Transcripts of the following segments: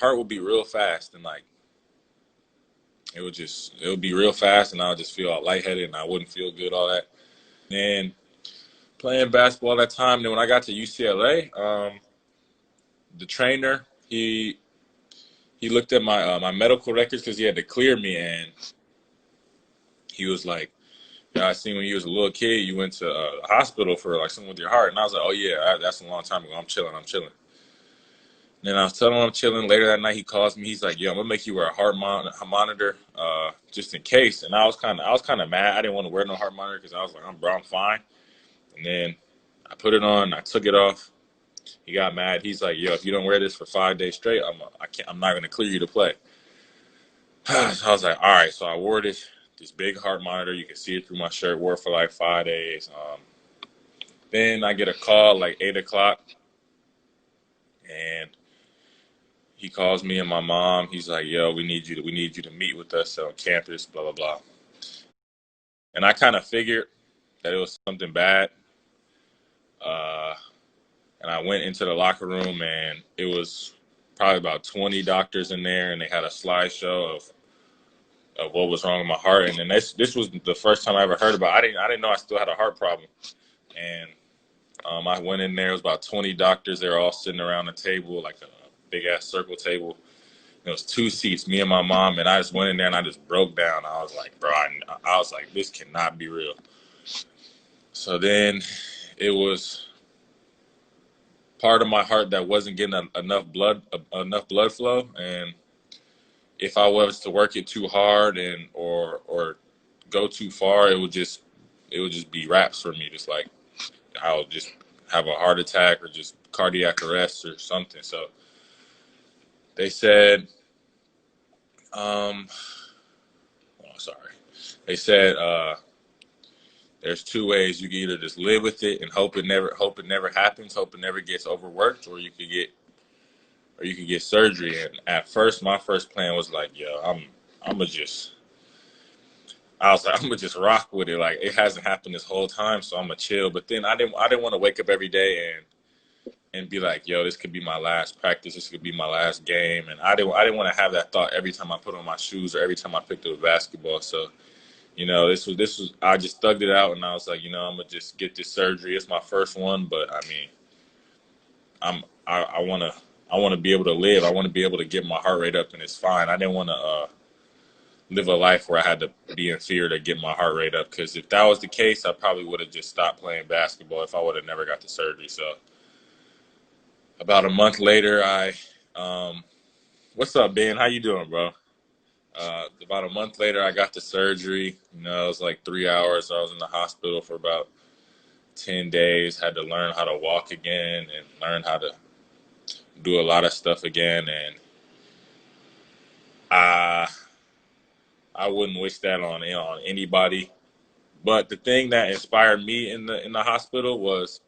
heart would be real fast, and like it would be real fast, and I would just feel all lightheaded, and I wouldn't feel good, all that. And playing basketball that time. Then when I got to UCLA, the trainer he looked at my medical records because he had to clear me, and he was like, "Yeah, I seen when you was a little kid, you went to the hospital for like something with your heart." And I was like, "Oh yeah, that's a long time ago. I'm chilling. I'm chilling." And then I was telling him I'm chilling. Later that night, he calls me. He's like, "Yo, I'm gonna make you wear a monitor, just in case." And I was kind of mad. I didn't want to wear no heart monitor because I was like, I'm fine." And then I put it on. I took it off. He got mad. He's like, "Yo, if you don't wear this for 5 days straight, I'm not gonna clear you to play." So I was like, "All right." So I wore this big heart monitor. You can see it through my shirt. Wore it for like 5 days. Then I get a call like 8 o'clock, and he calls me and my mom. He's like, "Yo, we need you to meet with us on campus." Blah blah blah. And I kind of figured that it was something bad. Uh, and I went into the locker room, and it was probably about 20 doctors in there, and they had a slideshow of what was wrong with my heart. And then this was the first time I ever heard about it. I didn't know I still had a heart problem. And I went in there. It was about 20 doctors. They were all sitting around a table, like a big ass circle table. It was two seats, me and my mom, and I just went in there and I just broke down. I was like, bro, I was like, this cannot be real. So then it was part of my heart that wasn't getting enough blood flow, and if I was to work it too hard and or go too far, it would just be wraps for me. Just like I'll just have a heart attack or just cardiac arrest or something. So they said, oh, sorry, they said there's two ways. You can either just live with it and hope it never happens, hope it never gets overworked, or you could get surgery. And at first, my first plan was like, yo, I'm gonna just I was like, I'm gonna just rock with it. Like it hasn't happened this whole time, so I'm gonna chill. But then I didn't want to wake up every day and be like, yo, this could be my last practice, this could be my last game, and I didn't want to have that thought every time I put on my shoes or every time I picked up a basketball. So this was I just thugged it out, and I was like, I'm gonna just get this surgery. It's my first one, but I mean, I wanna be able to live. I want to be able to get my heart rate up, and it's fine. I didn't want to live a life where I had to be in fear to get my heart rate up. Because if that was the case, I probably would have just stopped playing basketball if I would have never got the surgery. So about a month later, what's up, Ben? How you doing, bro? About a month later, I got the surgery. It was like 3 hours. I was in the hospital for about 10 days. Had to learn how to walk again and learn how to do a lot of stuff again. And I I wouldn't wish that on anybody. But the thing that inspired me in the hospital was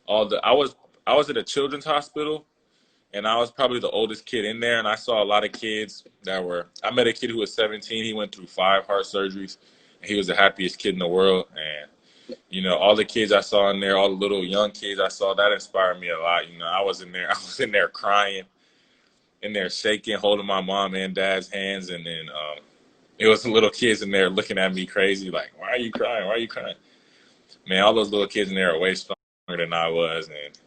all the I was at a children's hospital, and I was probably the oldest kid in there, and I saw a lot of kids that were. I met a kid who was 17. He went through 5 heart surgeries, and he was the happiest kid in the world. And all the kids I saw in there, all the little young kids I saw, that inspired me a lot. I was in there, I was in there crying, in there shaking, holding my mom and dad's hands, and then it was the little kids in there looking at me crazy, like, "Why are you crying? Why are you crying?" Man, all those little kids in there are way stronger than I was, and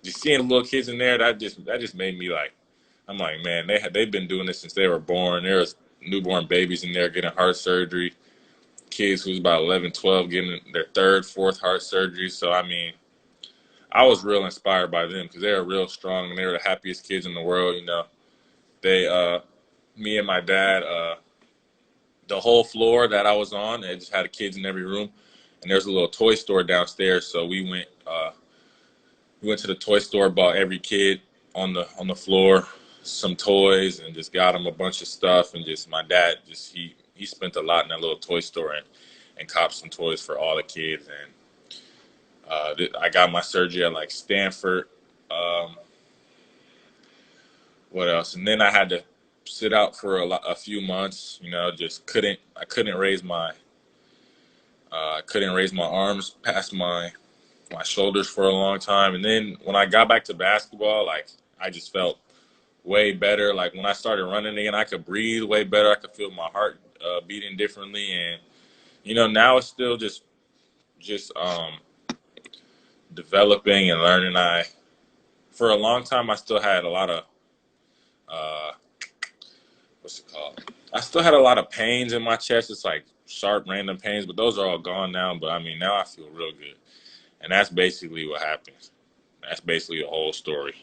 just seeing the little kids in there, that just made me like, I'm like, man, they've been doing this since they were born. There was newborn babies in there getting heart surgery, kids who's about 11, 12 getting their third, fourth heart surgery. So I mean, I was real inspired by them because they were real strong and they were the happiest kids in the world. They, me and my dad, the whole floor that I was on, they just had kids in every room, and there's a little toy store downstairs. So we went to the toy store, bought every kid on the floor some toys, and just got them a bunch of stuff. And just my dad, just he spent a lot in that little toy store and copped some toys for all the kids. And I got my surgery at like Stanford. Um, what else? And then I had to sit out for a few months. Just couldn't raise my arms past my shoulders for a long time. And then when I got back to basketball, like I just felt way better. Like when I started running again, I could breathe way better. I could feel my heart beating differently, and now it's still just developing and learning. I For a long time I still had a lot of uh, what's it called? I still had a lot of pains in my chest. It's like sharp, random pains, but those are all gone now. But I mean, now I feel real good, and that's basically what happens. That's basically the whole story.